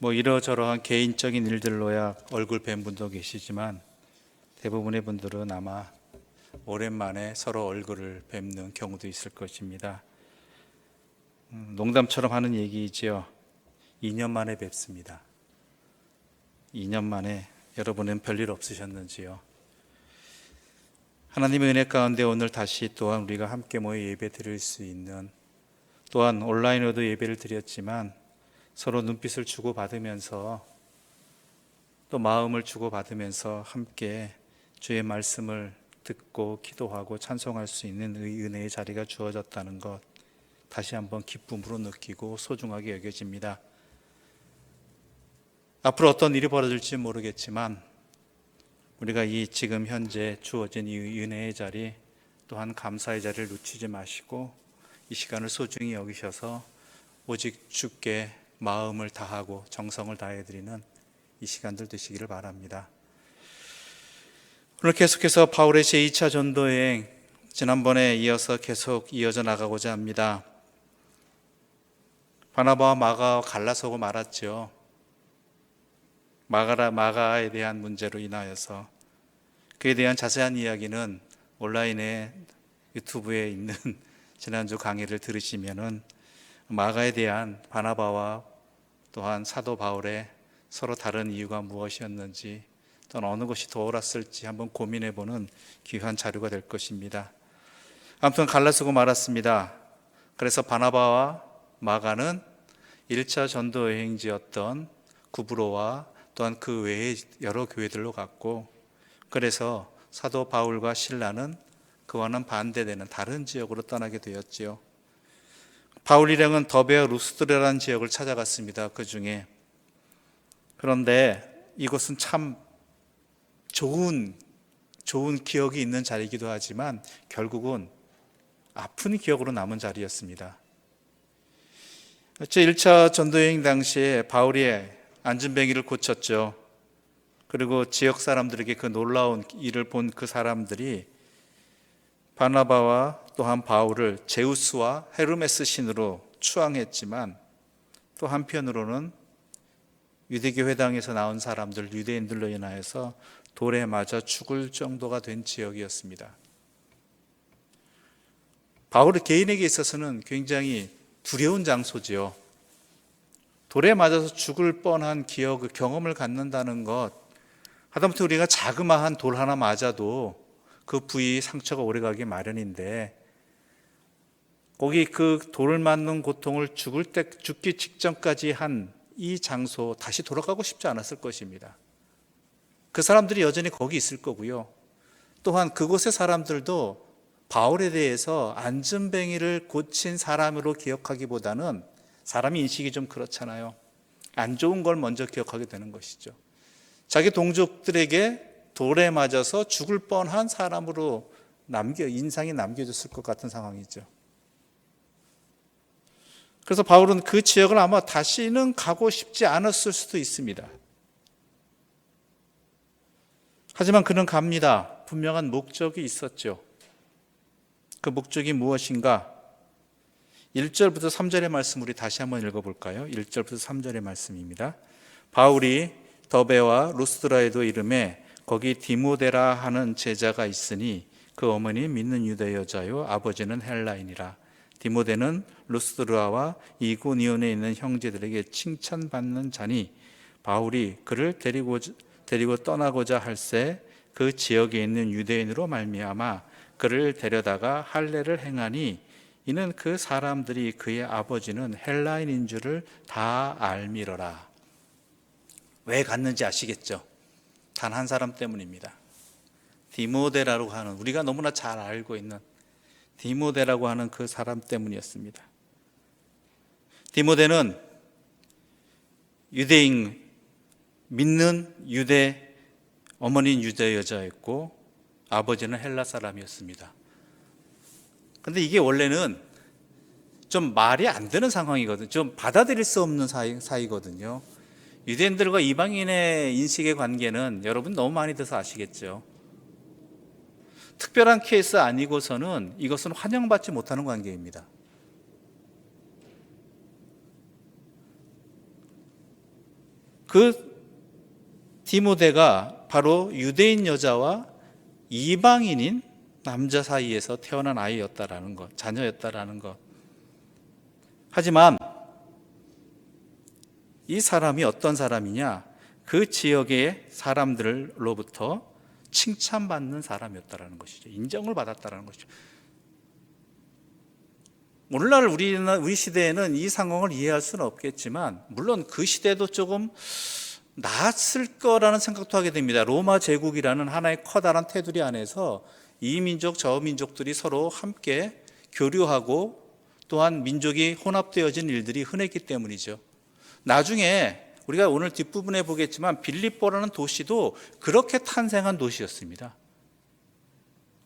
이러저러한 개인적인 일들로야 얼굴 뵌 분도 계시지만 대부분의 분들은 아마 오랜만에 서로 얼굴을 뵙는 경우도 있을 것입니다. 농담처럼 하는 얘기이지요. 2년 만에 뵙습니다. 2년 만에 여러분은 별일 없으셨는지요? 하나님의 은혜 가운데 오늘 다시 또한 우리가 함께 모여 예배 드릴 수 있는, 또한 온라인으로도 예배를 드렸지만 서로 눈빛을 주고받으면서 또 마음을 주고받으면서 함께 주의 말씀을 듣고 기도하고 찬송할 수 있는 은혜의 자리가 주어졌다는 것, 다시 한번 기쁨으로 느끼고 소중하게 여겨집니다. 앞으로 어떤 일이 벌어질지 모르겠지만 우리가 이 지금 현재 주어진 이 은혜의 자리, 또한 감사의 자리를 놓치지 마시고 이 시간을 소중히 여기셔서 오직 주께 마음을 다하고 정성을 다해드리는 이 시간들 되시기를 바랍니다. 오늘 계속해서 바울의 제2차 전도여행, 지난번에 이어서 계속 이어져 나가고자 합니다. 바나바와 마가와 갈라서고 말았죠. 마가에 대한 문제로 인하여서. 그에 대한 자세한 이야기는 온라인에 유튜브에 있는 지난주 강의를 들으시면은 마가에 대한 바나바와 또한 사도 바울의 서로 다른 이유가 무엇이었는지, 또는 어느 것이 더 옳았을지 한번 고민해보는 귀한 자료가 될 것입니다. 아무튼 갈라서고 말았습니다. 그래서 바나바와 마가는 1차 전도 여행지였던 구브로와 또한 그 외의 여러 교회들로 갔고, 그래서 사도 바울과 실라는 그와는 반대되는 다른 지역으로 떠나게 되었지요. 바울 일행은 더베와 루스드라라는 지역을 찾아갔습니다. 그 중에. 그런데 이곳은 참 좋은 기억이 있는 자리이기도 하지만 결국은 아픈 기억으로 남은 자리였습니다. 1차 전도여행 당시에 바울이 안진뱅이를 고쳤죠. 그리고 지역 사람들에게 그 놀라운 일을 본 그 사람들이 바나바와 또한 바울을 제우스와 헤르메스 신으로 추앙했지만, 또 한편으로는 유대교 회당에서 나온 사람들, 유대인들로 인하여서 돌에 맞아 죽을 정도가 된 지역이었습니다. 바울 개인에게 있어서는 굉장히 두려운 장소지요. 돌에 맞아서 죽을 뻔한 기억, 경험을 갖는다는 것, 하다못해 우리가 자그마한 돌 하나 맞아도 그 부위 상처가 오래가기 마련인데, 거기 그 돌을 맞는 고통을 죽기 직전까지 한 이 장소, 다시 돌아가고 싶지 않았을 것입니다. 그 사람들이 여전히 거기 있을 거고요. 또한 그곳의 사람들도 바울에 대해서 안진뱅이를 고친 사람으로 기억하기보다는, 사람이 인식이 좀 그렇잖아요. 안 좋은 걸 먼저 기억하게 되는 것이죠. 자기 동족들에게 돌에 맞아서 죽을 뻔한 사람으로 인상이 남겨졌을 것 같은 상황이죠. 그래서 바울은 그 지역을 아마 다시는 가고 싶지 않았을 수도 있습니다. 하지만 그는 갑니다. 분명한 목적이 있었죠. 그 목적이 무엇인가? 1절부터 3절의 말씀 우리 다시 한번 읽어볼까요? 1절부터 3절의 말씀입니다. 바울이 더베와 루스드라에도 이르매 거기 디모데라 하는 제자가 있으니 그 어머니 믿는 유대 여자요 아버지는 헬라인이라. 디모데는 루스드라와 이고니온에 있는 형제들에게 칭찬받는 자니 바울이 그를 데리고 떠나고자 할새 그 지역에 있는 유대인으로 말미암아 그를 데려다가 할례를 행하니 이는 그 사람들이 그의 아버지는 헬라인인 줄을 다 알미러라. 왜 갔는지 아시겠죠? 단 한 사람 때문입니다. 디모데라고 하는, 우리가 너무나 잘 알고 있는 디모데라고 하는 그 사람 때문이었습니다. 디모데는 유대인, 믿는 유대, 어머니는 유대 여자였고 아버지는 헬라 사람이었습니다. 그런데 이게 원래는 좀 말이 안 되는 상황이거든요. 좀 받아들일 수 없는 사이거든요. 유대인들과 이방인의 인식의 관계는 여러분 너무 많이 들어서 아시겠죠. 특별한 케이스 아니고서는 이것은 환영받지 못하는 관계입니다. 그 디모데가 바로 유대인 여자와 이방인인 남자 사이에서 태어난 아이였다라는 것, 자녀였다라는 것. 하지만 이 사람이 어떤 사람이냐? 그 지역의 사람들로부터 칭찬받는 사람이었다라는 것이죠. 인정을 받았다라는 것이죠. 오늘날 우리 시대에는 이 상황을 이해할 수는 없겠지만, 물론 그 시대도 조금 나았을 거라는 생각도 하게 됩니다. 로마 제국이라는 하나의 커다란 테두리 안에서 이 민족 저 민족들이 서로 함께 교류하고 또한 민족이 혼합되어진 일들이 흔했기 때문이죠. 나중에 우리가 오늘 뒷부분에 보겠지만 빌립보라는 도시도 그렇게 탄생한 도시였습니다.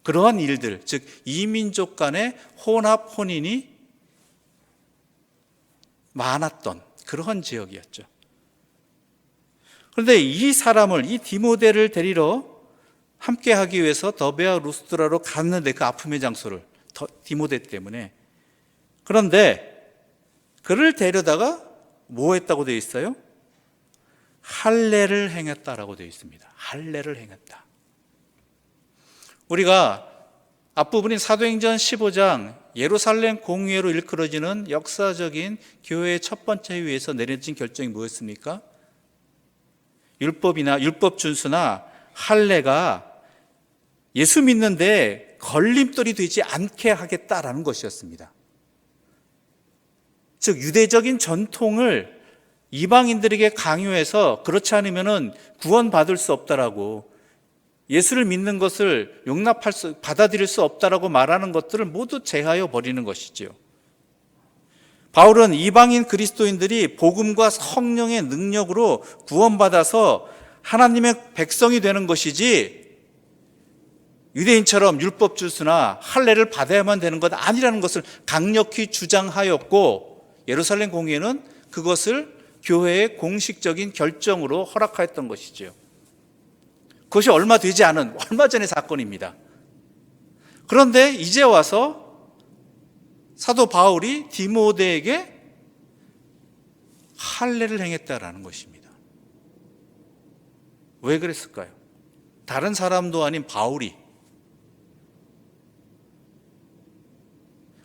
그러한 일들, 즉 이민족 간의 혼합 혼인이 많았던 그러한 지역이었죠. 그런데 이 사람을, 이 디모데를 데리러 함께 하기 위해서 더베와 루스드라로 갔는데, 그 아픔의 장소를, 디모데 때문에. 그런데 그를 데려다가 뭐 했다고 되어 있어요? 할례를 행했다라고 되어 있습니다. 할례를 행했다. 우리가 앞부분인 사도행전 15장 예루살렘 공회로 일컬어지는 역사적인 교회의 첫 번째 회의에서 내려진 결정이 뭐였습니까? 율법 준수나 할례가 예수 믿는데 걸림돌이 되지 않게 하겠다라는 것이었습니다. 즉 유대적인 전통을 이방인들에게 강요해서 그렇지 않으면 구원받을 수 없다라고, 예수를 믿는 것을 받아들일 수 없다라고 말하는 것들을 모두 제하여 버리는 것이지요. 바울은 이방인 그리스도인들이 복음과 성령의 능력으로 구원받아서 하나님의 백성이 되는 것이지 유대인처럼 율법 준수나 할례를 받아야만 되는 것 아니라는 것을 강력히 주장하였고, 예루살렘 공회는 그것을 교회의 공식적인 결정으로 허락하였던 것이지요. 그것이 얼마 전의 사건입니다. 그런데 이제 와서 사도 바울이 디모데에게 할례를 행했다라는 것입니다. 왜 그랬을까요? 다른 사람도 아닌 바울이,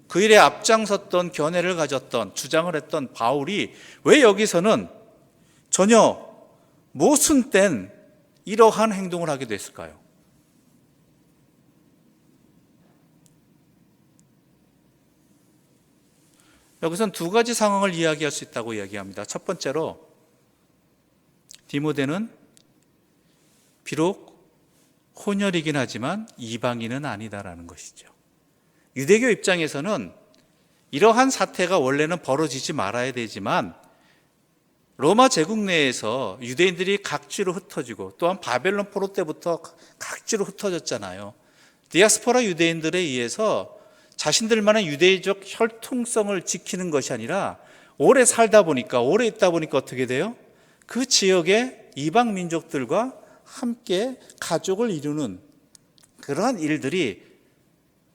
그 일에 앞장섰던, 견해를 가졌던, 주장을 했던 바울이 왜 여기서는 전혀 모순된 이러한 행동을 하게 됐을까요? 여기서는 두 가지 상황을 이야기할 수 있다고 이야기합니다. 첫 번째로, 디모데는 비록 혼혈이긴 하지만 이방인은 아니다라는 것이죠. 유대교 입장에서는 이러한 사태가 원래는 벌어지지 말아야 되지만, 로마 제국 내에서 유대인들이 각지로 흩어지고, 또한 바벨론 포로 때부터 각지로 흩어졌잖아요. 디아스포라 유대인들에 의해서 자신들만의 유대적 혈통성을 지키는 것이 아니라 오래 있다 보니까 어떻게 돼요? 그 지역의 이방 민족들과 함께 가족을 이루는 그러한 일들이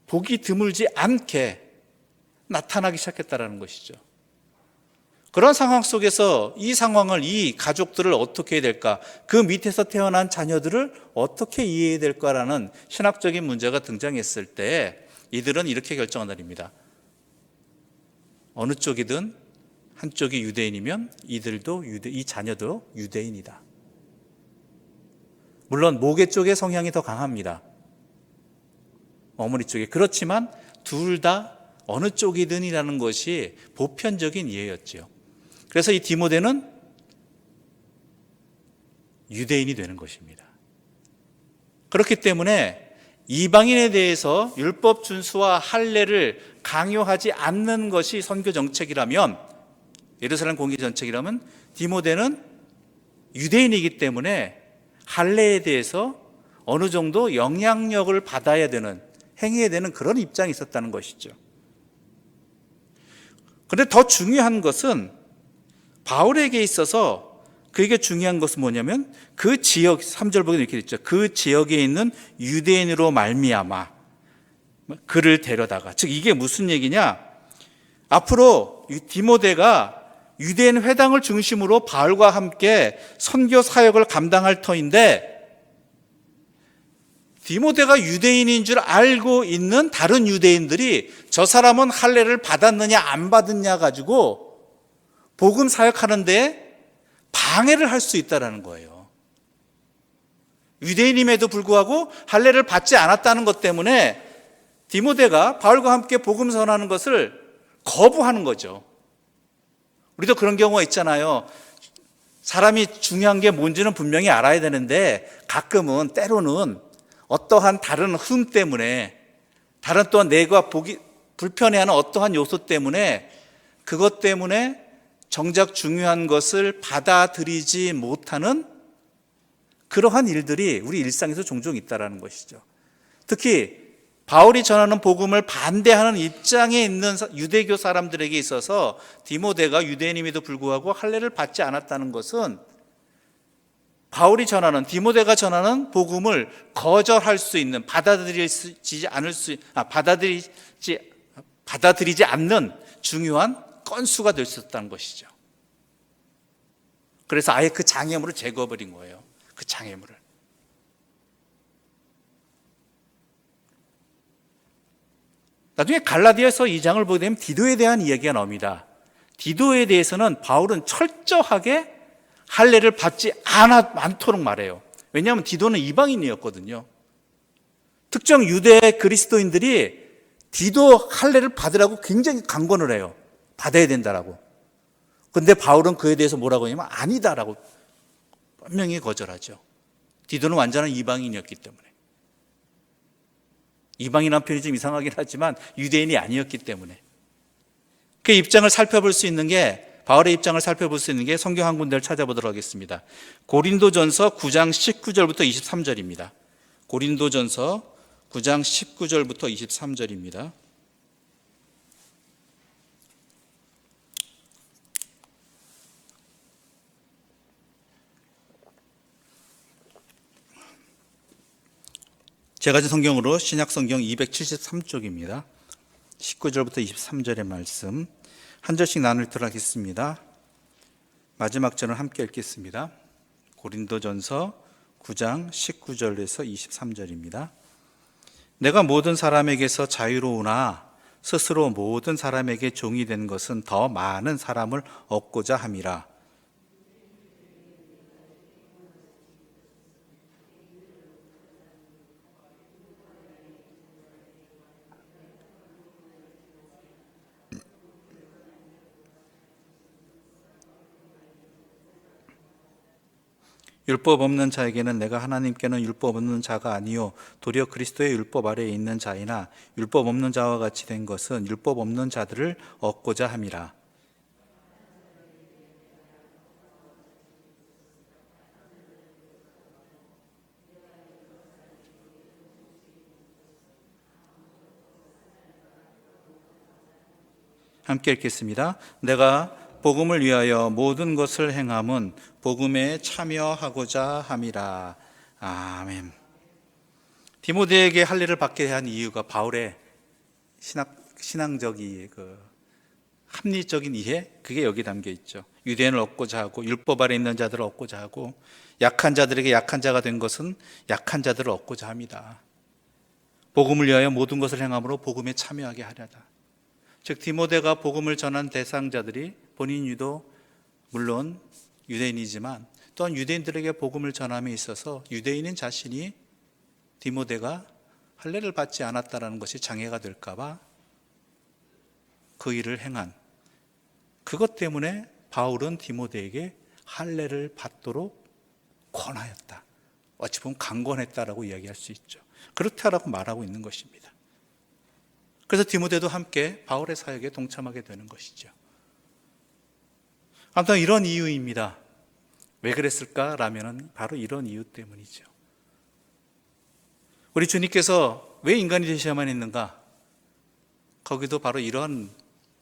보기 드물지 않게 나타나기 시작했다는 것이죠. 그런 상황 속에서 이 가족들을 어떻게 해야 될까, 그 밑에서 태어난 자녀들을 어떻게 이해해야 될까라는 신학적인 문제가 등장했을 때 이들은 이렇게 결정한답니다. 어느 쪽이든 한쪽이 유대인이면 이 자녀도 유대인이다. 물론 모계 쪽의 성향이 더 강합니다. 어머니 쪽에. 그렇지만 둘 다 어느 쪽이든이라는 것이 보편적인 이해였죠. 그래서 이 디모데는 유대인이 되는 것입니다. 그렇기 때문에 이방인에 대해서 율법 준수와 할례를 강요하지 않는 것이 선교 정책이라면, 예루살렘 공회 정책이라면, 디모데는 유대인이기 때문에 할례에 대해서 어느 정도 영향력을 받아야 되는, 행해야 되는 그런 입장이 있었다는 것이죠. 그런데 더 중요한 것은, 바울에게 있어서 그에게 중요한 것은 뭐냐면, 그 지역, 3절 보면 이렇게 있죠. 그 지역에 있는 유대인으로 말미암아 그를 데려다가, 즉 이게 무슨 얘기냐, 앞으로 디모데가 유대인 회당을 중심으로 바울과 함께 선교 사역을 감당할 터인데 디모데가 유대인인 줄 알고 있는 다른 유대인들이 저 사람은 할례를 받았느냐 안 받았냐 가지고 복음 사역하는데 방해를 할 수 있다는 거예요. 유대인임에도 불구하고 할례를 받지 않았다는 것 때문에 디모데가 바울과 함께 복음 전하는 것을 거부하는 거죠. 우리도 그런 경우가 있잖아요. 사람이 중요한 게 뭔지는 분명히 알아야 되는데 가끔은 때로는 어떠한 다른 흠 때문에 다른 또한 내가 보기 불편해하는 어떠한 요소 때문에 그것 때문에 정작 중요한 것을 받아들이지 못하는 그러한 일들이 우리 일상에서 종종 있다는 것이죠. 특히 바울이 전하는 복음을 반대하는 입장에 있는 유대교 사람들에게 있어서 디모데가 유대인임에도 불구하고 할례를 받지 않았다는 것은 바울이 전하는 디모데가 전하는 복음을 거절할 수 있는 받아들이지 않는 중요한 건수가 될 수 있다는 것이죠. 그래서 아예 그 장애물을 제거해버린 거예요. 그 장애물을. 나중에 갈라디아서 2장을 보게 되면 디도에 대한 이야기가 나옵니다. 디도에 대해서는 바울은 철저하게 할례를 받지 않도록 말해요. 왜냐하면 디도는 이방인이었거든요. 특정 유대 그리스도인들이 디도 할례를 받으라고 굉장히 강권을 해요. 받아야 된다라고. 근데 바울은 그에 대해서 뭐라고 하냐면 아니다라고 분명히 거절하죠. 디도는 완전한 이방인이었기 때문에. 이방인한 표현이 좀 이상하긴 하지만 유대인이 아니었기 때문에. 그 입장을 살펴볼 수 있는 게 바울의 입장을 살펴볼 수 있는 게 성경 한 군데를 찾아보도록 하겠습니다. 고린도전서 9장 19절부터 23절입니다. 고린도전서 9장 19절부터 23절입니다. 제가 진 성경으로 신약성경 273쪽입니다. 19절부터 23절의 말씀 한 절씩 나누도록 하겠습니다. 마지막 절은 함께 읽겠습니다. 고린도전서 9장 19절에서 23절입니다. 내가 모든 사람에게서 자유로우나 스스로 모든 사람에게 종이 된 것은 더 많은 사람을 얻고자 함이라. 율법 없는 자에게는 내가 하나님께는 율법 없는 자가 아니요 도리어 그리스도의 율법 아래에 있는 자이나 율법 없는 자와 같이 된 것은 율법 없는 자들을 얻고자 함이라. 함께 읽겠습니다. 내가 복음을 위하여 모든 것을 행함은 복음에 참여하고자 함이라. 아멘. 디모데에게 할례를 받게 한 이유가 바울의 신앙적인 합리적인 이해, 그게 여기 담겨 있죠. 유대인을 얻고자 하고 율법 아래 있는 자들을 얻고자 하고 약한 자들에게 약한 자가 된 것은 약한 자들을 얻고자 합니다. 복음을 위하여 모든 것을 행함으로 복음에 참여하게 하려다. 즉 디모데가 복음을 전한 대상자들이 본인 유도 물론 유대인이지만 또한 유대인들에게 복음을 전함에 있어서 유대인인 자신이 디모데가 할례를 받지 않았다는 것이 장애가 될까 봐 그 일을 행한 그것 때문에 바울은 디모데에게 할례를 받도록 권하였다. 어찌 보면 강권했다라고 이야기할 수 있죠. 그렇다라고 말하고 있는 것입니다. 그래서 디모데도 함께 바울의 사역에 동참하게 되는 것이죠. 아무튼 이런 이유입니다. 왜 그랬을까라면 바로 이런 이유 때문이죠. 우리 주님께서 왜 인간이 되셔야만 했는가? 거기도 바로 이런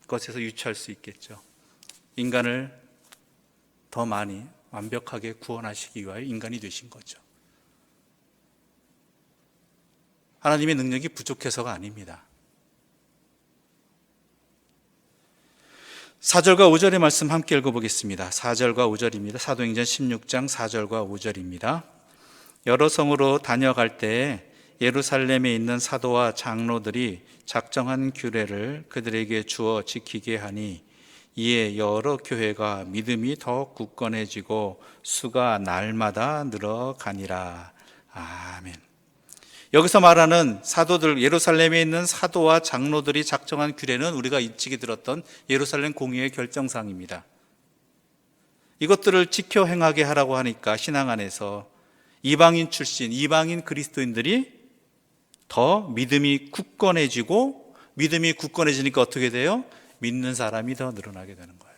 것에서 유추할 수 있겠죠. 인간을 더 많이 완벽하게 구원하시기 위하여 인간이 되신 거죠. 하나님의 능력이 부족해서가 아닙니다. 4절과 5절의 말씀 함께 읽어보겠습니다. 4절과 5절입니다. 사도행전 16장 4절과 5절입니다. 여러 성으로 다녀갈 때에 예루살렘에 있는 사도와 장로들이 작정한 규례를 그들에게 주어 지키게 하니 이에 여러 교회가 믿음이 더 굳건해지고 수가 날마다 늘어가니라. 아멘. 여기서 말하는 사도들, 예루살렘에 있는 사도와 장로들이 작정한 규례는 우리가 일찍이 들었던 예루살렘 공의회 결정사항입니다. 이것들을 지켜 행하게 하라고 하니까 신앙 안에서 이방인 출신, 이방인 그리스도인들이 더 믿음이 굳건해지고, 믿음이 굳건해지니까 어떻게 돼요? 믿는 사람이 더 늘어나게 되는 거예요.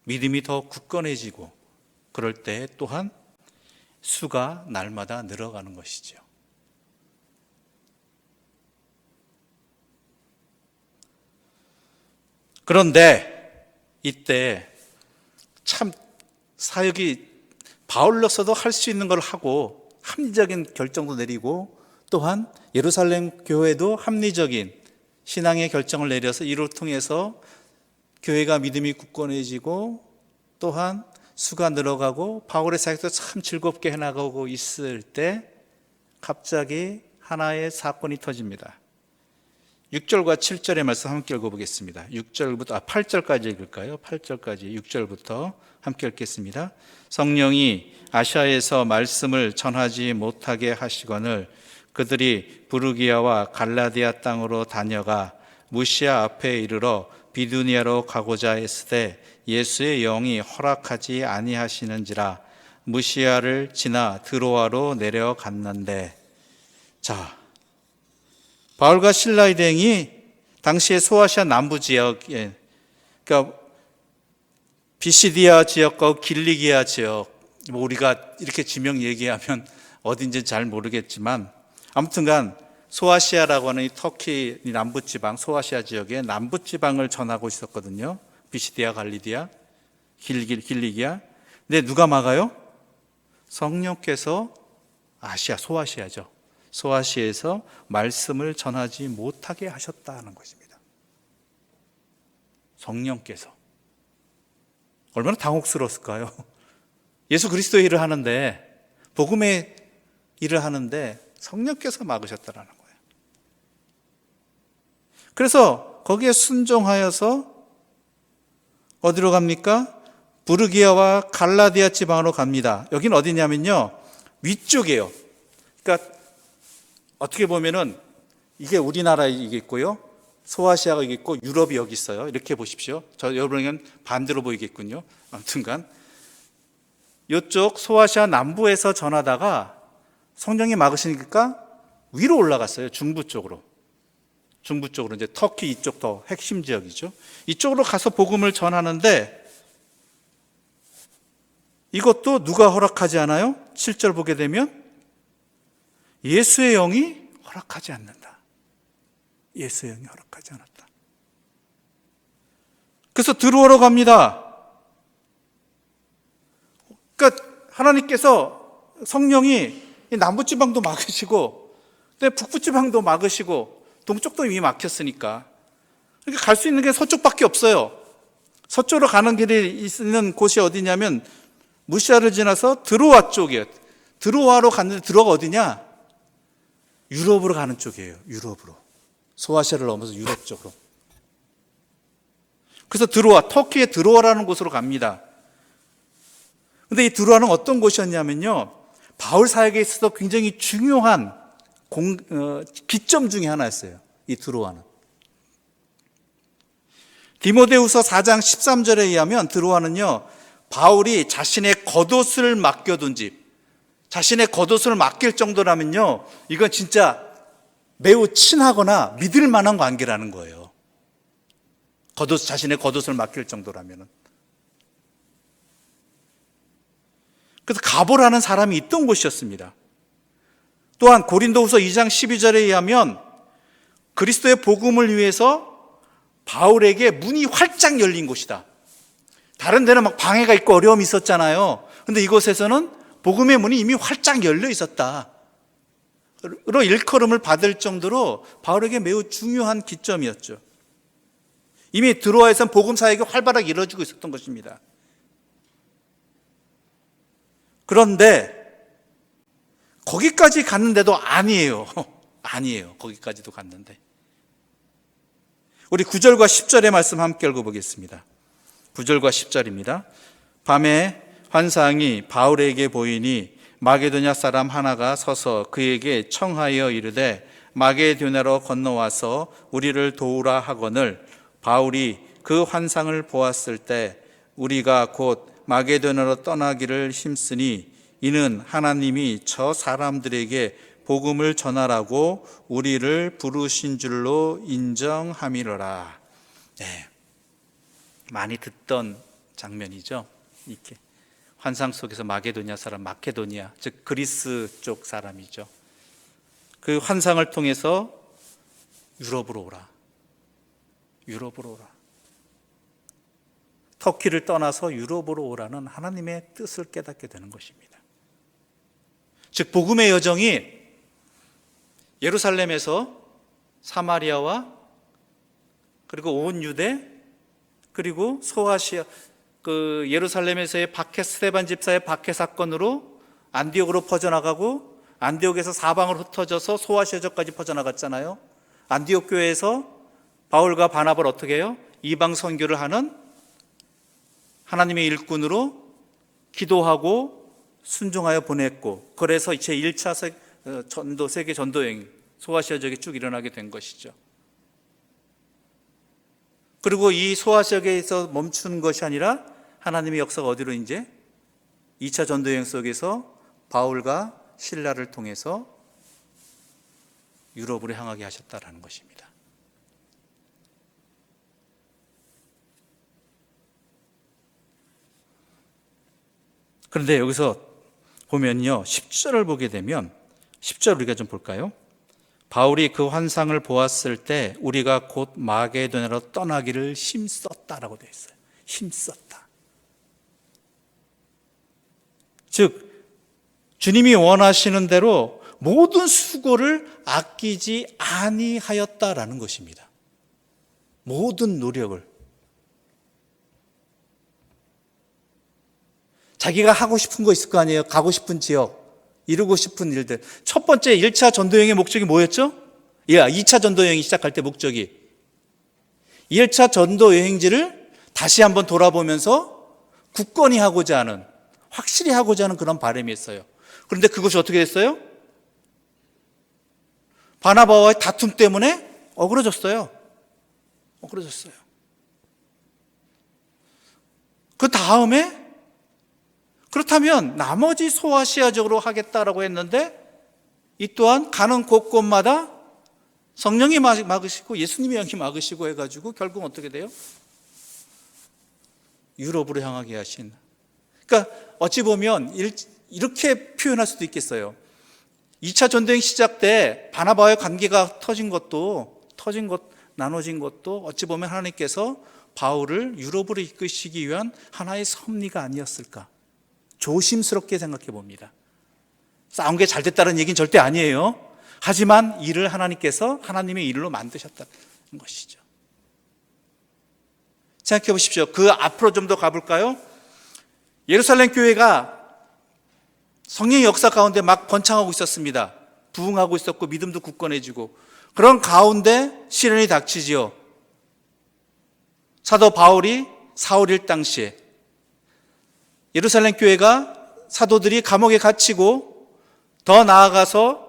믿음이 더 굳건해지고 그럴 때 또한 수가 날마다 늘어가는 것이죠. 그런데 이때 참 사역이 바울로서도 할 수 있는 걸 하고 합리적인 결정도 내리고 또한 예루살렘 교회도 합리적인 신앙의 결정을 내려서 이를 통해서 교회가 믿음이 굳건해지고 또한 수가 늘어가고 바울의 사역도 참 즐겁게 해나가고 있을 때 갑자기 하나의 사건이 터집니다. 6절과 7절의 말씀 함께 읽어보겠습니다. 8절까지 읽을까요? 8절까지 6절부터 함께 읽겠습니다. 성령이 아시아에서 말씀을 전하지 못하게 하시거늘 그들이 부르기아와 갈라디아 땅으로 다녀가 무시아 앞에 이르러 비두니아로 가고자 했으되 예수의 영이 허락하지 아니하시는지라 무시아를 지나 드로아로 내려갔는데, 자, 바울과 실라의 대행이 당시에 소아시아 남부 지역에, 그러니까 비시디아 지역과 길리기아 지역, 뭐 우리가 이렇게 지명 얘기하면 어딘지 잘 모르겠지만 아무튼간 소아시아라고 하는 이 터키 남부지방, 소아시아 지역의 남부지방을 전하고 있었거든요. 비시디아, 갈리디아, 길리기아. 근데 누가 막아요? 성령께서 소아시아죠. 소아시아에서 말씀을 전하지 못하게 하셨다는 것입니다. 성령께서. 얼마나 당혹스러웠을까요? 예수 그리스도의 일을 하는데, 복음의 일을 하는데 성령께서 막으셨다는 거예요. 그래서 거기에 순종하여서 어디로 갑니까? 부르기아와 갈라디아 지방으로 갑니다. 여기는 어디냐면요, 위쪽이에요. 그러니까 어떻게 보면은 이게 우리나라에 있고요, 소아시아가 여기 있고 유럽이 여기 있어요. 이렇게 보십시오. 여러분에게는 반대로 보이겠군요. 아무튼간 이쪽 소아시아 남부에서 전하다가 성령이 막으시니까 위로 올라갔어요. 중부 쪽으로 이제 터키 이쪽 더 핵심 지역이죠. 이쪽으로 가서 복음을 전하는데 이것도 누가 허락하지 않아요? 7절 보게 되면 예수의 영이 허락하지 않는다. 예수의 영이 허락하지 않았다. 그래서 드로아로 갑니다. 그러니까 하나님께서 성령이 남부지방도 막으시고 북부지방도 막으시고 동쪽도 이미 막혔으니까 그러니까 갈 수 있는 게 서쪽밖에 없어요. 서쪽으로 가는 길이 있는 곳이 어디냐면 무시아를 지나서 드로아 쪽이에요. 드로아로 갔는데 드로아가 어디냐? 유럽으로 가는 쪽이에요. 유럽으로. 소아시아를 넘어서 유럽 쪽으로. 그래서 터키의 드로아라는 곳으로 갑니다. 근데 이 드로아는 어떤 곳이었냐면요, 바울 사역에 있어서 굉장히 중요한 기점 중에 하나였어요. 이 드로아는. 디모데후서 4장 13절에 의하면 드로아는요, 바울이 자신의 겉옷을 맡겨둔 집, 자신의 겉옷을 맡길 정도라면요, 이건 진짜 매우 친하거나 믿을 만한 관계라는 거예요. 자신의 겉옷을 맡길 정도라면은. 그래서 가보라는 사람이 있던 곳이었습니다. 또한 고린도후서 2장 12절에 의하면 그리스도의 복음을 위해서 바울에게 문이 활짝 열린 곳이다. 다른 데는 막 방해가 있고 어려움이 있었잖아요. 근데 이곳에서는 복음의 문이 이미 활짝 열려 있었다. 일컬음을 받을 정도로 바울에게 매우 중요한 기점이었죠. 이미 드로아에선 복음 사역이 활발하게 이루어지고 있었던 것입니다. 그런데 거기까지 갔는데도 아니에요. 아니에요. 거기까지도 갔는데. 우리 9절과 10절의 말씀 함께 읽어보겠습니다. 9절과 10절입니다. 밤에 환상이 바울에게 보이니 마게도냐 사람 하나가 서서 그에게 청하여 이르되 마게도냐로 건너와서 우리를 도우라 하거늘 바울이 그 환상을 보았을 때 우리가 곧 마게도냐로 떠나기를 힘쓰니 이는 하나님이 저 사람들에게 복음을 전하라고 우리를 부르신 줄로 인정함이로라. 네, 많이 듣던 장면이죠. 이렇게 환상 속에서 마게도냐 사람, 마케도니아, 즉 그리스 쪽 사람이죠. 그 환상을 통해서 유럽으로 오라. 유럽으로 오라. 터키를 떠나서 유럽으로 오라는 하나님의 뜻을 깨닫게 되는 것입니다. 즉 복음의 여정이 예루살렘에서 사마리아와 그리고 온 유대 그리고 소아시아 그 예루살렘에서의 박해 스데반 집사의 박해 사건으로 안디옥으로 퍼져나가고 안디옥에서 사방으로 흩어져서 소아시아적까지 퍼져나갔잖아요. 안디옥 교회에서 바울과 바나바를 어떻게 해요? 이방 선교를 하는 하나님의 일꾼으로 기도하고 순종하여 보냈고, 그래서 제 1차 세계 전도 여행 소아시아 지역에 쭉 일어나게 된 것이죠. 그리고 이 소아시아 지역에서 멈추는 것이 아니라 하나님의 역사가 어디로 이제 2차 전도 여행 속에서 바울과 실라를 통해서 유럽으로 향하게 하셨다라는 것입니다. 그런데 여기서 보면요, 10절을 보게 되면 10절 우리가 좀 볼까요? 바울이 그 환상을 보았을 때 우리가 곧 마게도냐로 떠나기를 힘썼다라고 되어 있어요. 힘썼다. 즉 주님이 원하시는 대로 모든 수고를 아끼지 아니하였다라는 것입니다. 모든 노력을. 자기가 하고 싶은 거 있을 거 아니에요. 가고 싶은 지역, 이루고 싶은 일들. 첫 번째 1차 전도여행의 목적이 뭐였죠? 2차 전도여행이 시작할 때 목적이 1차 전도여행지를 다시 한번 돌아보면서 굳건히 하고자 하는, 확실히 하고자 하는 그런 바람이 있어요. 그런데 그것이 어떻게 됐어요? 바나바와의 다툼 때문에 어그러졌어요. 그 다음에 그렇다면 나머지 소아시아적으로 하겠다라고 했는데 이 또한 가는 곳곳마다 성령이 막으시고 예수님의 영이 막으시고 해가지고 결국 어떻게 돼요? 유럽으로 향하게 하신. 그러니까 어찌 보면 이렇게 표현할 수도 있겠어요. 2차 전도행 시작 때 바나바와의 관계가 나눠진 것도 어찌 보면 하나님께서 바울을 유럽으로 이끄시기 위한 하나의 섭리가 아니었을까. 조심스럽게 생각해 봅니다. 싸운 게 잘 됐다는 얘기는 절대 아니에요. 하지만 일을 하나님께서 하나님의 일로 만드셨다는 것이죠. 생각해 보십시오. 그 앞으로 좀 더 가볼까요? 예루살렘 교회가 성령의 역사 가운데 막 번창하고 있었습니다. 부흥하고 있었고 믿음도 굳건해지고, 그런 가운데 시련이 닥치지요. 사도 바울이 사울일 당시에 예루살렘 교회가 사도들이 감옥에 갇히고, 더 나아가서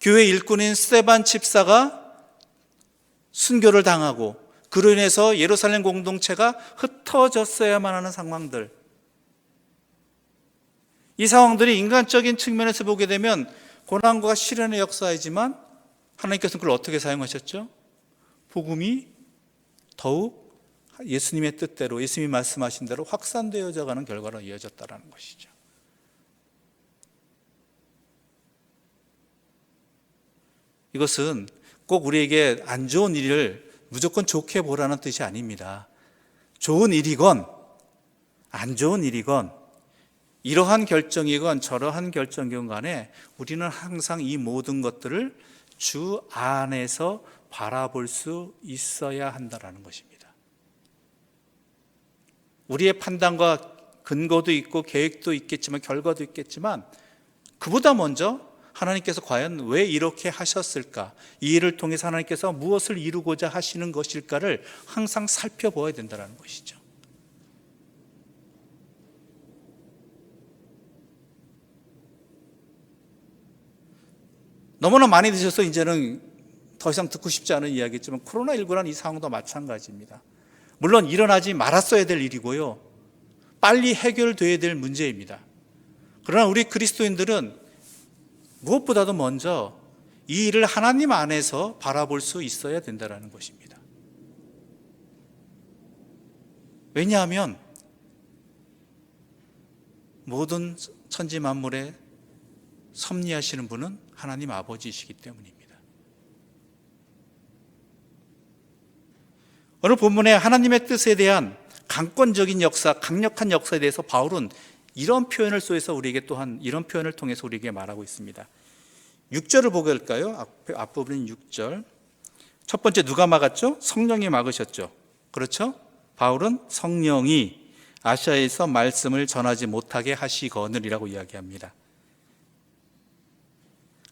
교회 일꾼인 스데반 집사가 순교를 당하고, 그로 인해서 예루살렘 공동체가 흩어졌어야만 하는 상황들, 이 상황들이 인간적인 측면에서 보게 되면 고난과 시련의 역사이지만 하나님께서는 그걸 어떻게 사용하셨죠? 복음이 더욱 예수님의 뜻대로, 예수님이 말씀하신 대로 확산되어져 가는 결과로 이어졌다는 것이죠. 이것은 꼭 우리에게 안 좋은 일을 무조건 좋게 보라는 뜻이 아닙니다. 좋은 일이건 안 좋은 일이건 이러한 결정이건 저러한 결정이건 간에 우리는 항상 이 모든 것들을 주 안에서 바라볼 수 있어야 한다는 것입니다. 우리의 판단과 근거도 있고 계획도 있겠지만 결과도 있겠지만 그보다 먼저 하나님께서 과연 왜 이렇게 하셨을까? 이 일을 통해서 하나님께서 무엇을 이루고자 하시는 것일까를 항상 살펴보아야 된다는 것이죠. 너무나 많이 드셔서 이제는 더 이상 듣고 싶지 않은 이야기지만 코로나19라는 이 상황도 마찬가지입니다. 물론 일어나지 말았어야 될 일이고요. 빨리 해결돼야 될 문제입니다. 그러나 우리 그리스도인들은 무엇보다도 먼저 이 일을 하나님 안에서 바라볼 수 있어야 된다는 것입니다. 왜냐하면 모든 천지 만물에 섭리하시는 분은 하나님 아버지이시기 때문입니다. 오늘 본문에 하나님의 뜻에 대한 강권적인 역사, 강력한 역사에 대해서 바울은 이런 표현을 쏘여서 우리에게 또한 이런 표현을 통해서 우리에게 말하고 있습니다. 6절을 보게 할까요? 앞부분은 6절. 첫 번째 누가 막았죠? 성령이 막으셨죠. 그렇죠? 바울은 성령이 아시아에서 말씀을 전하지 못하게 하시거늘이라고 이야기합니다.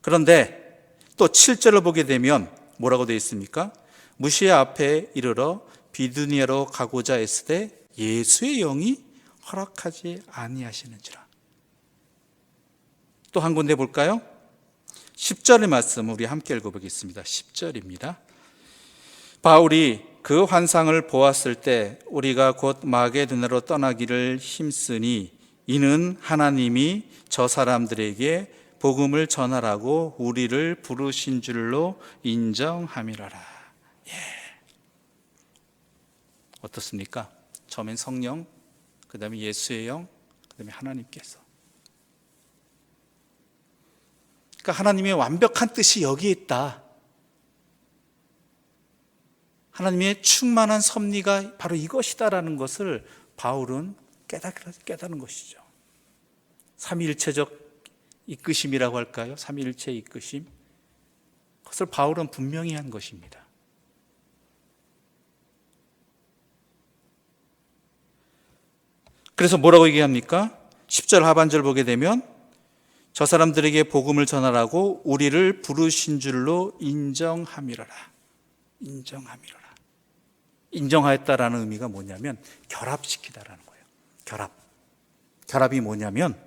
그런데 또 7절을 보게 되면 뭐라고 되어 있습니까? 무시아 앞에 이르러 비두니아로 가고자 했으되 예수의 영이 허락하지 아니하시는지라. 또 한 군데 볼까요? 10절의 말씀 우리 함께 읽어보겠습니다. 10절입니다. 바울이 그 환상을 보았을 때 우리가 곧 마게도나로 떠나기를 힘쓰니 이는 하나님이 저 사람들에게 복음을 전하라고 우리를 부르신 줄로 인정함이라라. 예. 어떻습니까? 처음엔 성령, 그 다음에 예수의 영, 그 다음에 하나님께서. 그러니까 하나님의 완벽한 뜻이 여기에 있다. 하나님의 충만한 섭리가 바로 이것이다라는 것을 바울은 깨닫는 것이죠. 삼위일체적 이끄심이라고 할까요? 삼위일체 이끄심. 그것을 바울은 분명히 한 것입니다. 그래서 뭐라고 얘기합니까? 10절 하반절 보게 되면 저 사람들에게 복음을 전하라고 우리를 부르신 줄로 인정함이라라. 인정함이라라. 인정하였다라는 의미가 뭐냐면 결합시키다라는 거예요. 결합이 뭐냐면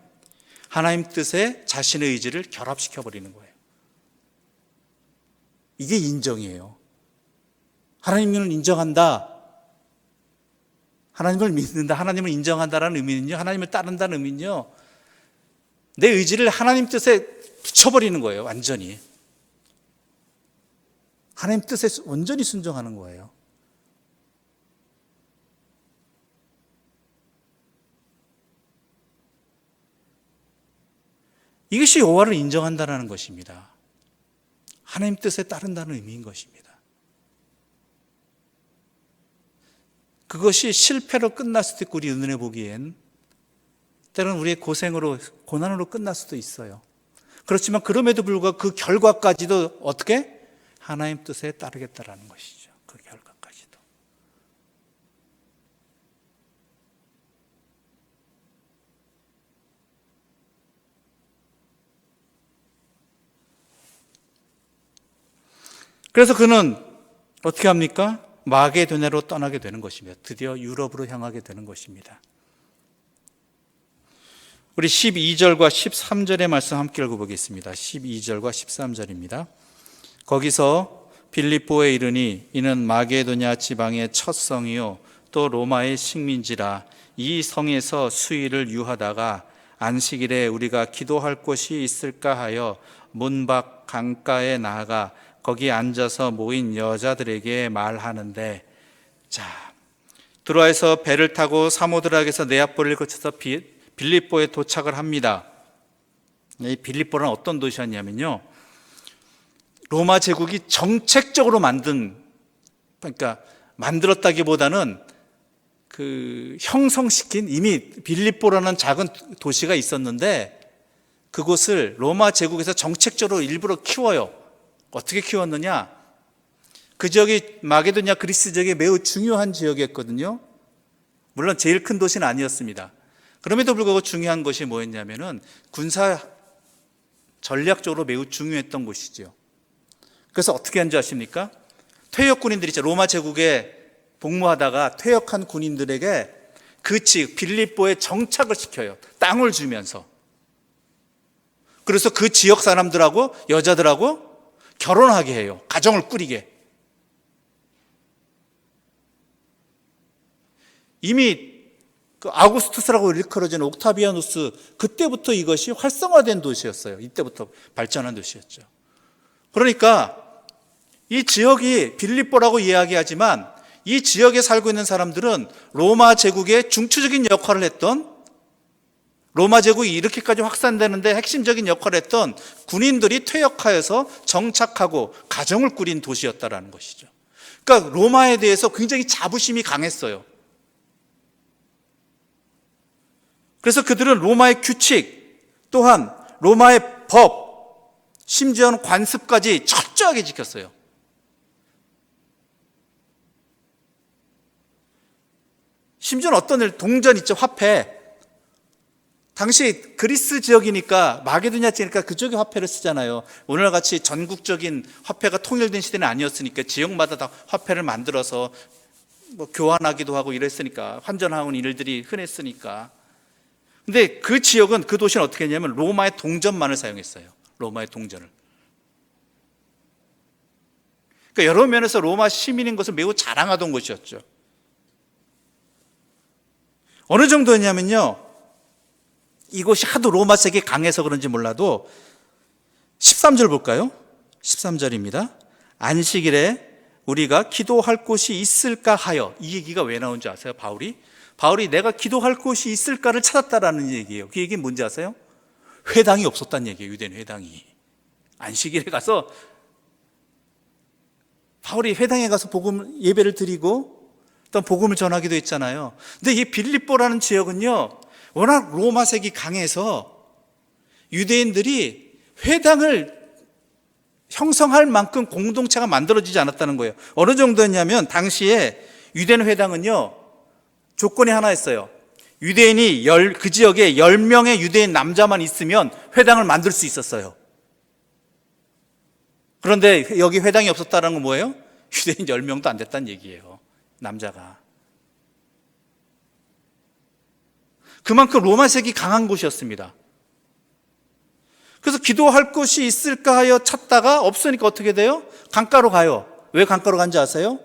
하나님 뜻에 자신의 의지를 결합시켜버리는 거예요. 이게 인정이에요. 하나님을 인정한다. 하나님을 믿는다. 하나님을 인정한다라는 의미는요. 하나님을 따른다는 의미는요. 내 의지를 하나님 뜻에 붙여버리는 거예요. 완전히. 하나님 뜻에 완전히 순종하는 거예요. 이것이 여호와를 인정한다는 것입니다. 하나님 뜻에 따른다는 의미인 것입니다. 그것이 실패로 끝날 수도 있고 우리 눈에 보기엔 때로는 우리의 고생으로 고난으로 끝날 수도 있어요. 그렇지만 그럼에도 불구하고 그 결과까지도 어떻게? 하나님 뜻에 따르겠다라는 것이죠. 그 결과까지도. 그래서 그는 어떻게 합니까? 마게도냐로 떠나게 되는 것입니다. 드디어 유럽으로 향하게 되는 것입니다. 우리 12절과 13절의 말씀 함께 읽어보겠습니다. 12절과 13절입니다. 거기서 빌립보에 이르니 이는 마게도냐 지방의 첫 성이요 또 로마의 식민지라. 이 성에서 수일을 유하다가 안식일에 우리가 기도할 곳이 있을까 하여 문 밖 강가에 나아가 거기 앉아서 모인 여자들에게 말하는데, 자, 드로아에서 배를 타고 사모드락에서 네아폴리를 거쳐서 빌립보에 도착을 합니다. 이 빌립보는 어떤 도시였냐면요, 로마 제국이 정책적으로 만들었다기보다는 형성시킨, 이미 빌립보라는 작은 도시가 있었는데 그곳을 로마 제국에서 정책적으로 일부러 키워요. 어떻게 키웠느냐? 그 지역이 마게도냐 그리스 지역이 매우 중요한 지역이었거든요. 물론 제일 큰 도시는 아니었습니다. 그럼에도 불구하고 중요한 것이 뭐였냐면은 군사 전략적으로 매우 중요했던 곳이죠. 그래서 어떻게 한 줄 아십니까? 퇴역 군인들이 로마 제국에 복무하다가 퇴역한 군인들에게 그 지역 빌립보에 정착을 시켜요. 땅을 주면서. 그래서 그 지역 사람들하고 여자들하고 결혼하게 해요. 가정을 꾸리게. 이미 아우구스투스라고 일컬어지는 옥타비아누스, 그때부터 이것이 활성화된 도시였어요. 이때부터 발전한 도시였죠. 그러니까 이 지역이 빌립보라고 이야기하지만 이 지역에 살고 있는 사람들은 로마 제국의 중추적인 역할을 했던, 로마 제국이 이렇게까지 확산되는데 핵심적인 역할을 했던 군인들이 퇴역하여서 정착하고 가정을 꾸린 도시였다라는 것이죠. 그러니까 로마에 대해서 굉장히 자부심이 강했어요. 그래서 그들은 로마의 규칙, 또한 로마의 법, 심지어는 관습까지 철저하게 지켰어요. 심지어는 어떤 일, 동전 있죠, 화폐. 당시 그리스 지역이니까, 마게도냐 지역이니까 그쪽의 화폐를 쓰잖아요. 오늘날 같이 전국적인 화폐가 통일된 시대는 아니었으니까 지역마다 다 화폐를 만들어서 교환하기도 하고 이랬으니까, 환전하는 일들이 흔했으니까. 근데 그 지역은, 그 도시는 어떻게 했냐면 로마의 동전만을 사용했어요. 로마의 동전을. 그러니까 여러 면에서 로마 시민인 것을 매우 자랑하던 곳이었죠. 어느 정도였냐면요, 이곳이 하도 로마색이 강해서 그런지 몰라도 13절 볼까요? 13절입니다. 안식일에 우리가 기도할 곳이 있을까 하여. 이 얘기가 왜 나온지 아세요? 바울이 내가 기도할 곳이 있을까를 찾았다라는 얘기예요. 그 얘기는 뭔지 아세요? 회당이 없었다는 얘기예요. 유대인 회당이. 안식일에 가서 바울이 회당에 가서 복음 예배를 드리고 또 복음을 전하기도 했잖아요. 근데 이 빌립보라는 지역은요, 워낙 로마색이 강해서 유대인들이 회당을 형성할 만큼 공동체가 만들어지지 않았다는 거예요. 어느 정도였냐면 당시에 유대인 회당은요, 조건이 하나 있어요. 유대인이 그 지역에 10명의 유대인 남자만 있으면 회당을 만들 수 있었어요. 그런데 여기 회당이 없었다는 건 뭐예요? 유대인 10명도 안 됐다는 얘기예요. 남자가. 그만큼 로마색이 강한 곳이었습니다. 그래서 기도할 곳이 있을까 하여 찾다가 없으니까 어떻게 돼요? 강가로 가요. 왜 강가로 간지 아세요?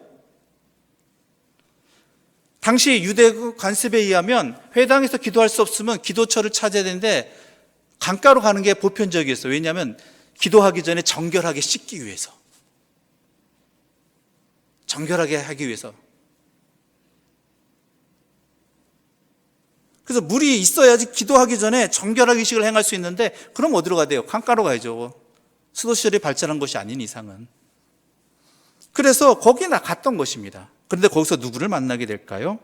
당시 유대 관습에 의하면 회당에서 기도할 수 없으면 기도처를 찾아야 되는데 강가로 가는 게 보편적이었어요. 왜냐하면 기도하기 전에 정결하게 씻기 위해서. 정결하게 하기 위해서. 그래서 물이 있어야지 기도하기 전에 정결하게 의식을 행할 수 있는데, 그럼 어디로 가야 돼요? 강가로 가야죠. 수도시설이 발전한 것이 아닌 이상은. 그래서 거기에 갔던 것입니다. 그런데 거기서 누구를 만나게 될까요?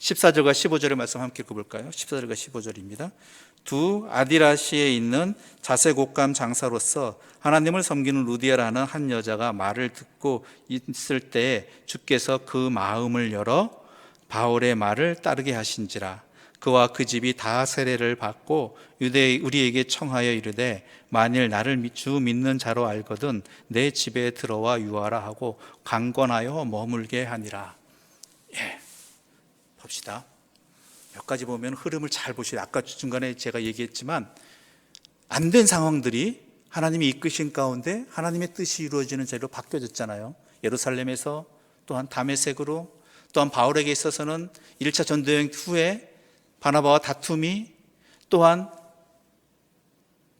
14절과 15절의 말씀 함께 읽어볼까요? 14절과 15절입니다. 두 아디라시에 있는 자색옷감 장사로서 하나님을 섬기는 루디아라는 한 여자가 말을 듣고 있을 때에 주께서 그 마음을 열어 바울의 말을 따르게 하신지라. 그와 그 집이 다 세례를 받고 우리에게 청하여 이르되 만일 나를 주 믿는 자로 알거든 내 집에 들어와 유하라 하고 강권하여 머물게 하니라. 봅시다. 몇 가지 보면 흐름을 잘 보시죠. 아까 중간에 제가 얘기했지만 안 된 상황들이 하나님이 이끄신 가운데 하나님의 뜻이 이루어지는 자리로 바뀌어졌잖아요. 예루살렘에서, 또한 다메섹으로, 또한 바울에게 있어서는 1차 전도여행 후에 바나바와 다툼이, 또한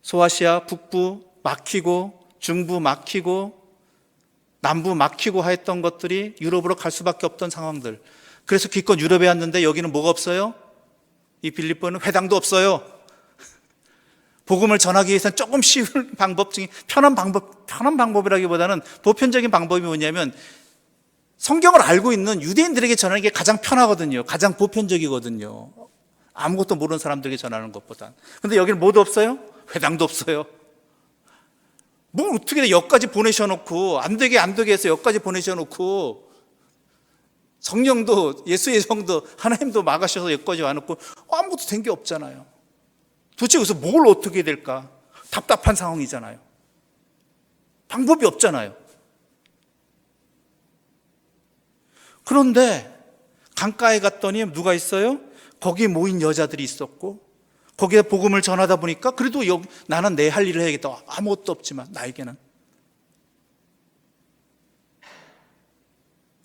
소아시아 북부 막히고 중부 막히고 남부 막히고 하였던 것들이 유럽으로 갈 수밖에 없던 상황들. 그래서 기껏 유럽에 왔는데 여기는 뭐가 없어요? 이 빌립보는 회당도 없어요. 복음을 전하기 위해서는 조금 쉬운 방법 중에 편한 방법이라기보다는 보편적인 방법이 뭐냐면 성경을 알고 있는 유대인들에게 전하는 게 가장 편하거든요. 가장 보편적이거든요. 아무것도 모르는 사람들에게 전하는 것보단. 근데 여기는 뭐도 없어요? 회당도 없어요. 뭐 어떻게 여기까지 보내셔놓고 안 되게 해서 여기까지 보내셔놓고 성령도 예수의 성도 하나님도 막으셔서 여기까지 와놓고 아무것도 된 게 없잖아요. 도대체 여기서 뭘 어떻게 해야 될까? 답답한 상황이잖아요. 방법이 없잖아요. 그런데 강가에 갔더니 누가 있어요? 거기에 모인 여자들이 있었고 거기에 복음을 전하다 보니까 그래도 나는 내 할 일을 해야겠다. 아무것도 없지만 나에게는.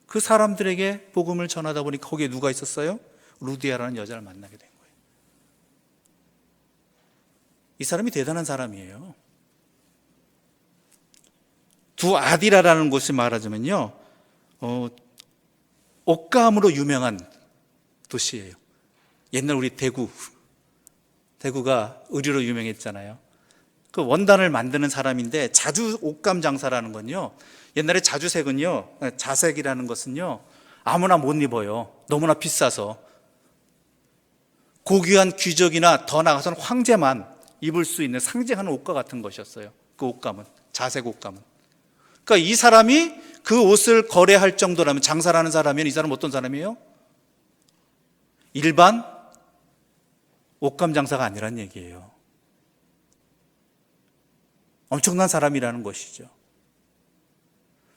그 사람들에게 복음을 전하다 보니까 거기에 누가 있었어요? 루디아라는 여자를 만나게 된 거예요. 이 사람이 대단한 사람이에요. 두 아디라라는 곳이 말하자면요, 옷감으로 유명한 도시예요. 옛날 우리 대구가 의류로 유명했잖아요. 그 원단을 만드는 사람인데 자주 옷감 장사라는 건요, 옛날에 자주색은요, 자색이라는 것은요 아무나 못 입어요. 너무나 비싸서. 고귀한 귀족이나 더 나아가서는 황제만 입을 수 있는 상징하는 옷과 같은 것이었어요. 그 옷감은, 자색 옷감은. 그러니까 이 사람이 그 옷을 거래할 정도라면, 장사를 하는 사람이면 이 사람은 어떤 사람이에요? 일반 옷감 장사가 아니란 얘기예요. 엄청난 사람이라는 것이죠.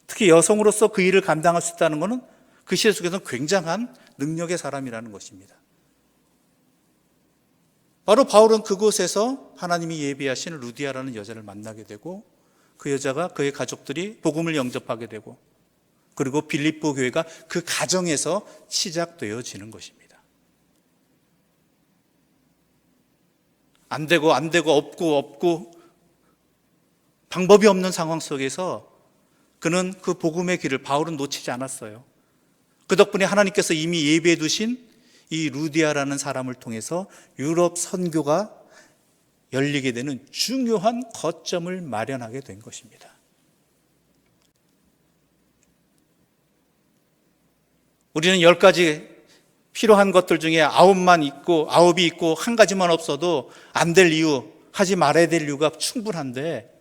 특히 여성으로서 그 일을 감당할 수 있다는 것은 그 시대 속에서는 굉장한 능력의 사람이라는 것입니다. 바로 바울은 그곳에서 하나님이 예비하신 루디아라는 여자를 만나게 되고 그 여자가, 그의 가족들이 복음을 영접하게 되고 그리고 빌립보 교회가 그 가정에서 시작되어지는 것입니다. 안 되고 없고 방법이 없는 상황 속에서 그는 그 복음의 길을, 바울은 놓치지 않았어요. 그 덕분에 하나님께서 이미 예비해 두신 이 루디아라는 사람을 통해서 유럽 선교가 열리게 되는 중요한 거점을 마련하게 된 것입니다. 우리는 10가지 필요한 것들 중에 9이 있고 한 가지만 없어도 안 될 이유, 하지 말아야 될 이유가 충분한데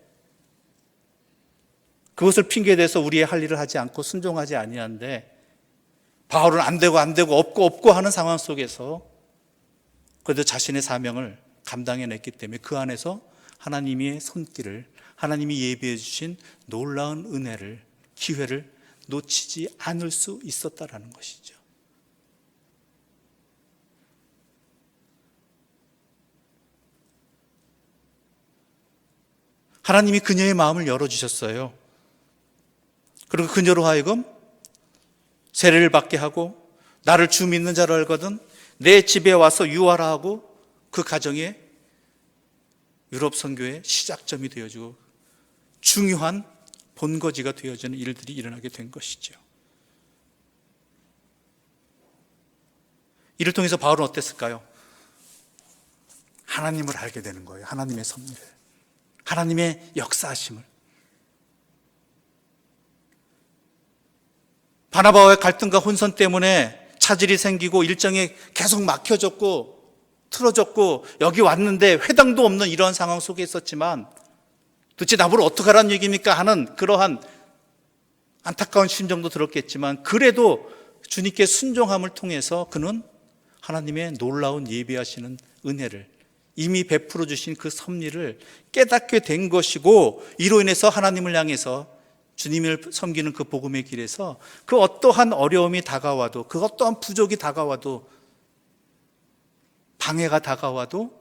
그것을 핑계에 대서 우리의 할 일을 하지 않고 순종하지 아니하는데 바울은 안 되고 없고 하는 상황 속에서 그래도 자신의 사명을 감당해냈기 때문에 그 안에서 하나님의 손길을, 하나님이 예비해 주신 놀라운 은혜를, 기회를 놓치지 않을 수 있었다라는 것이죠. 하나님이 그녀의 마음을 열어주셨어요. 그리고 그녀로 하여금 세례를 받게 하고 나를 주 믿는 자로 알거든 내 집에 와서 유하라 하고 그 가정에 유럽 선교의 시작점이 되어주고 중요한 본거지가 되어지는 일들이 일어나게 된 것이죠. 이를 통해서 바울은 어땠을까요? 하나님을 알게 되는 거예요. 하나님의 섭리를, 하나님의 역사하심을. 바나바와의 갈등과 혼선 때문에 차질이 생기고 일정이 계속 막혀졌고 틀어졌고 여기 왔는데 회당도 없는 이런 상황 속에 있었지만 도대체 나보고 어떡하라는 얘기입니까 하는 그러한 안타까운 심정도 들었겠지만 그래도 주님께 순종함을 통해서 그는 하나님의 놀라운 예비하시는 은혜를, 이미 베풀어 주신 그 섭리를 깨닫게 된 것이고 이로 인해서 하나님을 향해서 주님을 섬기는 그 복음의 길에서 그 어떠한 어려움이 다가와도, 그 어떠한 부족이 다가와도, 방해가 다가와도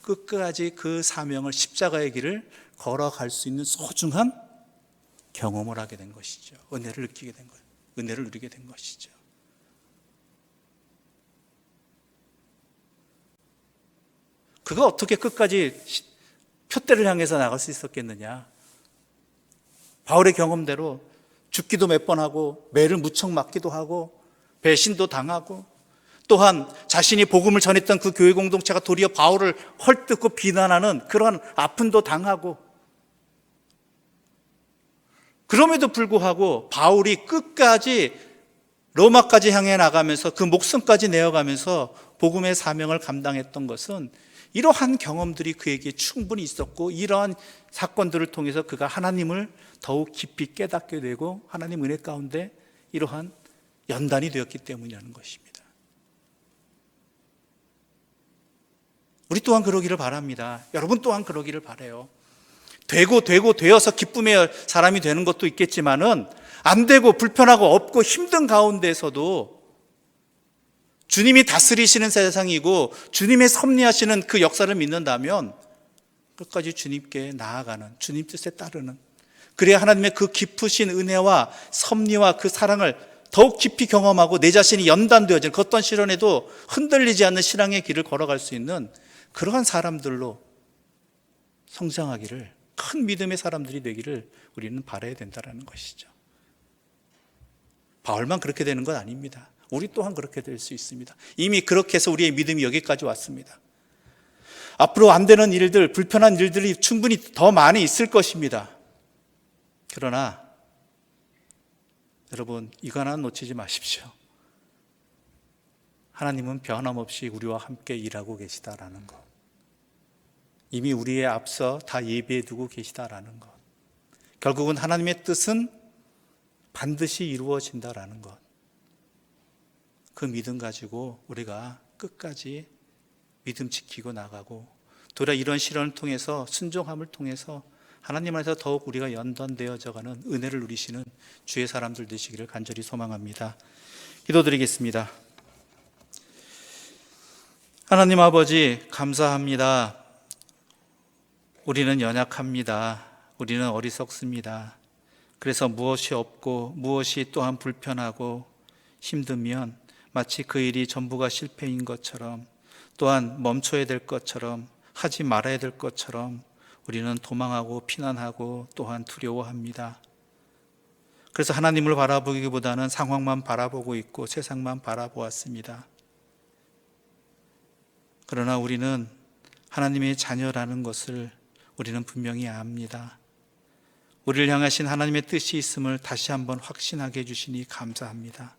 끝까지 그 사명을, 십자가의 길을 걸어갈 수 있는 소중한 경험을 하게 된 것이죠. 은혜를 느끼게 된 거예요. 은혜를 누리게 된 것이죠. 그가 어떻게 끝까지 표대를 향해서 나갈 수 있었겠느냐? 바울의 경험대로 죽기도 몇 번 하고 매를 무척 맞기도 하고 배신도 당하고 또한 자신이 복음을 전했던 그 교회 공동체가 도리어 바울을 헐뜯고 비난하는 그러한 아픔도 당하고 그럼에도 불구하고 바울이 끝까지 로마까지 향해 나가면서 그 목숨까지 내어가면서 복음의 사명을 감당했던 것은 이러한 경험들이 그에게 충분히 있었고, 이러한 사건들을 통해서 그가 하나님을 더욱 깊이 깨닫게 되고 하나님 은혜 가운데 이러한 연단이 되었기 때문이라는 것입니다. 우리 또한 그러기를 바랍니다. 여러분 또한 그러기를 바라요. 되어서 기쁨의 사람이 되는 것도 있겠지만은 안 되고 불편하고 없고 힘든 가운데서도 주님이 다스리시는 세상이고 주님의 섭리하시는 그 역사를 믿는다면 끝까지 주님께 나아가는, 주님 뜻에 따르는, 그래야 하나님의 그 깊으신 은혜와 섭리와 그 사랑을 더욱 깊이 경험하고 내 자신이 연단되어지는 그 어떤 시련에도 흔들리지 않는 신앙의 길을 걸어갈 수 있는 그러한 사람들로 성장하기를, 큰 믿음의 사람들이 되기를 우리는 바라야 된다는 것이죠. 바울만 그렇게 되는 건 아닙니다. 우리 또한 그렇게 될 수 있습니다. 이미 그렇게 해서 우리의 믿음이 여기까지 왔습니다. 앞으로 안 되는 일들, 불편한 일들이 충분히 더 많이 있을 것입니다. 그러나 여러분, 이거 하나 놓치지 마십시오. 하나님은 변함없이 우리와 함께 일하고 계시다라는 것, 이미 우리의 앞서 다 예비해 두고 계시다라는 것, 결국은 하나님의 뜻은 반드시 이루어진다라는 것, 그 믿음 가지고 우리가 끝까지 믿음 지키고 나가고, 도리어 이런 시련을 통해서, 순종함을 통해서 하나님 안에서 더욱 우리가 연단되어져가는 은혜를 누리시는 주의 사람들 되시기를 간절히 소망합니다. 기도드리겠습니다. 하나님 아버지, 감사합니다. 우리는 연약합니다. 우리는 어리석습니다. 그래서 무엇이 없고 무엇이 또한 불편하고 힘들면 마치 그 일이 전부가 실패인 것처럼, 또한 멈춰야 될 것처럼, 하지 말아야 될 것처럼 우리는 도망하고 피난하고 또한 두려워합니다. 그래서 하나님을 바라보기보다는 상황만 바라보고 있고 세상만 바라보았습니다. 그러나 우리는 하나님의 자녀라는 것을 우리는 분명히 압니다. 우리를 향하신 하나님의 뜻이 있음을 다시 한번 확신하게 해주시니 감사합니다.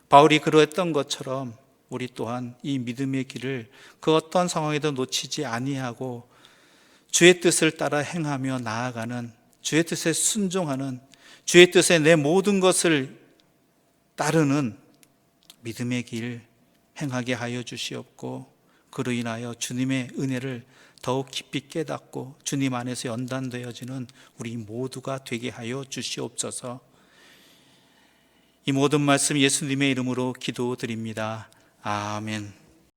바울이 그러했던 것처럼 우리 또한 이 믿음의 길을 그 어떤 상황에도 놓치지 아니하고 주의 뜻을 따라 행하며 나아가는, 주의 뜻에 순종하는, 주의 뜻에 내 모든 것을 따르는 믿음의 길 행하게 하여 주시옵고, 그로 인하여 주님의 은혜를 더욱 깊이 깨닫고 주님 안에서 연단되어지는 우리 모두가 되게 하여 주시옵소서. 이 모든 말씀 예수님의 이름으로 기도드립니다. 아멘.